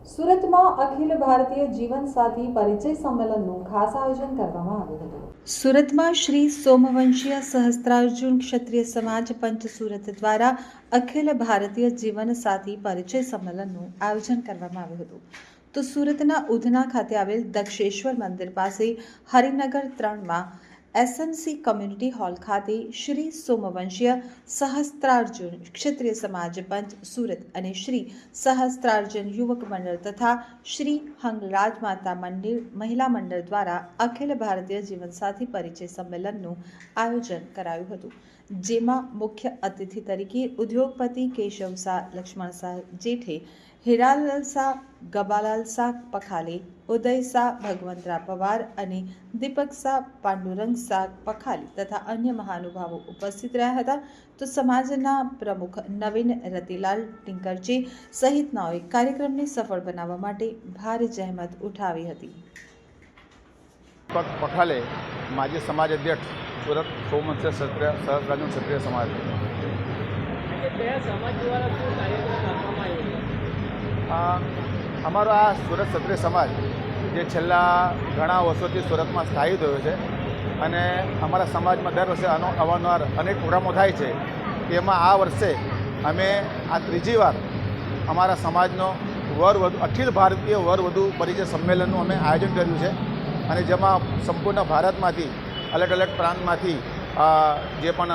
સુરતમાં અખિલ ભારતીય જીવનસાથી પરિચય સંમેલનનું ખાસ આયોજન કરવામાં આવ્યું હતું. સુરતમાં શ્રી સોમવંશીય સહસ્ત્રાર્જુન ક્ષત્રિય સમાજ પંચ સુરત દ્વારા અખિલ ભારતીય જીવનસાથી પરિચય સંમેલનનું આયોજન કરવામાં આવ્યું હતું. તો સુરતના ઉધના ખાતે આવેલ દક્ષેશ્વર મંદિર પાસે હરિનગર 3માં એસએમસી કમ્યુનિટી હોલ ખાતે શ્રી સોમવંશીય સહસ્ત્રાર્જુન ક્ષત્રિય સમાજ પંચ સુરત અને શ્રી સહસ્ત્રાર્જુન યુવક મંડળ તથા શ્રી હંગરાજ માતા મંદિર મહિલા મંડળ દ્વારા અખિલ ભારતીય જીવનસાથી પરિચય સંમેલનનું આયોજન કરાયું હતું, જેમાં મુખ્ય અતિથિ તરીકે ઉદ્યોગપતિ કેશવ શાહ, લક્ષ્મણ શાહ જેઠે, હીરાલાલ શાહ, ગબાલાલ શાહ પખાલે, ઉદય શાહ, ભગવંતરા પવાર અને દીપક શાહ, પાંડુરંગ શાહ પખાલી તથા અન્ય મહાનુભાવો ઉપસ્થિત રહ્યા હતા. તો સમાજના પ્રમુખ નવીન રતિલાલ ટિંકરજી સહિતનાઓએ કાર્યક્રમને સફળ બનાવવા માટે ભારે જહેમત ઉઠાવી હતી. દીપક પખાલે, માજી સમાજ અધ્યક્ષ સુરત સોમવંશીય સહસ્ત્રાર્જુન ક્ષત્રિય સમાજ. અમારો આ સુરત ક્ષત્રિય સમાજ જે છેલ્લા ઘણા વર્ષોથી સુરતમાં સ્થાયી થયો છે અને અમારા સમાજમાં દર વર્ષે અવારનવાર અનેક પ્રોગ્રામો થાય છે. તેમાં આ વર્ષે અમે આ ત્રીજી વાર અમારા સમાજનો અખિલ ભારતીય વરવધુ પરિચય સંમેલનનું અમે આયોજન કર્યું છે અને જેમાં સંપૂર્ણ ભારતમાંથી અલગ અલગ પ્રાંતમાંથી જે પણ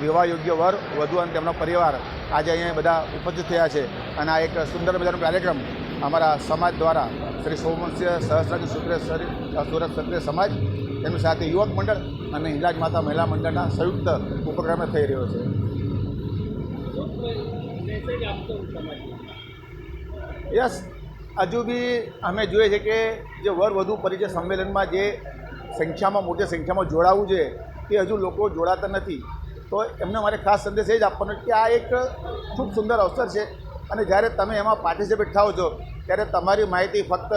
વિવાહ યોગ્ય વર વધુ અને તેમનો પરિવાર આજે અહીંયા બધા ઉપસ્થિત થયા છે અને આ એક સુંદર મજાનો કાર્યક્રમ અમારા સમાજ દ્વારા શ્રી સોમવંશીય સહસ્ત્રાર્જુન સુરત ક્ષત્રિય સમાજ તેમની સાથે યુવક મંડળ અને હિંગરાજ માતા મહિલા મંડળના સંયુક્ત ઉપક્રમે થઈ રહ્યો છે. યસ, હજુ બી અમે જોઈએ છે કે જે વર વધુ પરિચય સંમેલનમાં જે સંખ્યામાં મોટી સંખ્યામાં જોડાવવું જોઈએ તે હજુ લોકો જોડાતા નથી. તો એમને મારે ખાસ સંદેશ એ જ આપવાનો કે આ એક ખૂબ સુંદર અવસર છે અને જ્યારે તમે એમાં પાર્ટિસિપેટ થાઓ છો ત્યારે તમારી માહિતી ફક્ત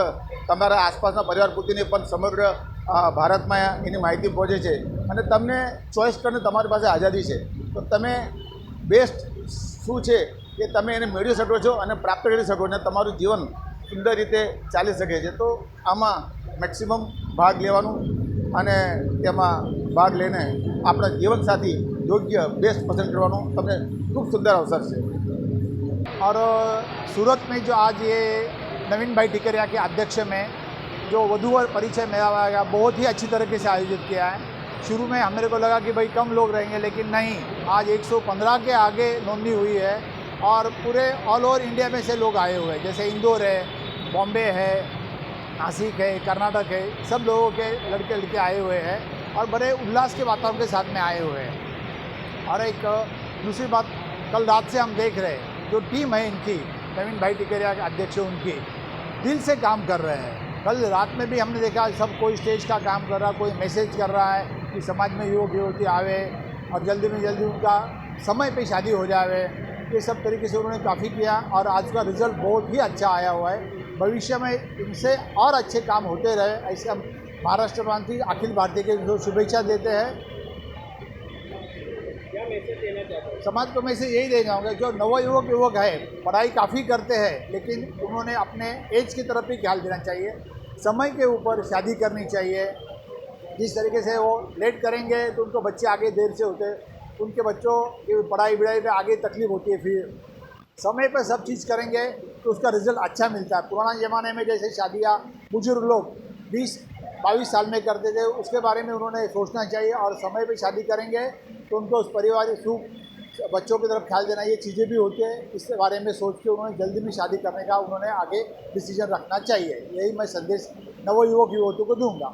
તમારા આસપાસના પરિવાર પૂરતી નહીં પણ સમગ્ર ભારતમાં એની માહિતી પહોંચે છે અને તમને ચોઈસ કરીને તમારી પાસે આઝાદી છે. તો તમે બેસ્ટ શું છે એ તમે એને મેળવી શકો છો અને પ્રાપ્ત કરી શકો અને તમારું જીવન સુંદર રીતે ચાલી શકે છે. તો આમાં મેક્સિમમ ભાગ લેવાનું અને તેમાં ભાગ લઈને આપણા જીવનસાથી योग्य बेस्ट पसंद करवानो तमने खूब सुंदर अवसर से. और सूरत में जो आज ये नवीन भाई टिकरिया के अध्यक्ष में जो वधूवर परिचय मेला गया बहुत ही अच्छी तरीके से आयोजित किया है. शुरू में मेरे को लगा कि भाई कम लोग रहेंगे, लेकिन नहीं, आज 115 के आगे नोंदनी हुई है और पूरे ऑल ओवर इंडिया में से लोग आए हुए हैं. जैसे इंदौर है, बॉम्बे है, नासिक है, कर्नाटक है, सब लोगों के लड़के आए हुए हैं और बड़े उल्लास के वातावरण के साथ में आए हुए हैं. और एक दूसरी बात, कल रात से हम देख रहे हैं जो टीम है इनकी, नवीन भाई टिकरिया के अध्यक्ष उनकी दिल से काम कर रहे हैं. कल रात में भी हमने देखा सब कोई स्टेज का काम कर रहा, कोई मैसेज कर रहा है कि समाज में युवक युवती आवे और जल्दी में जल्दी उनका समय पे शादी हो जाए. ये सब तरीके से उन्होंने काफ़ी किया और आज का रिज़ल्ट बहुत ही अच्छा आया हुआ है. भविष्य में इनसे और अच्छे काम होते रहे, ऐसे हम महाराष्ट्र प्रांत अखिल भारतीय के जो शुभेच्छा देते हैं. समाज को मैं से यही देना चाहूँगा, जो युवक है पढ़ाई काफ़ी करते हैं लेकिन उन्होंने अपने एज की तरफ भी ख्याल देना चाहिए. समय के ऊपर शादी करनी चाहिए. जिस तरीके से वो लेट करेंगे तो उनको बच्चे आगे देर से होते हैं, उनके बच्चों की पढ़ाई में आगे तकलीफ होती है. फिर समय पर सब चीज़ करेंगे तो उसका रिज़ल्ट अच्छा मिलता है. पुराना ज़माने में जैसे शादियाँ बुजुर्ग लोग 20-22 साल में करते थे, उसके बारे में उन्होंने सोचना चाहिए और समय पे शादी करेंगे तो उनको उस पारिवारिक सुख, बच्चों की तरफ ख्याल देना, ये चीज़ें भी होती है. इसके बारे में सोच के उन्होंने जल्दी में शादी करने का उन्होंने आगे डिसीजन रखना चाहिए. यही मैं संदेश नवयुवक युवतियों को दूंगा.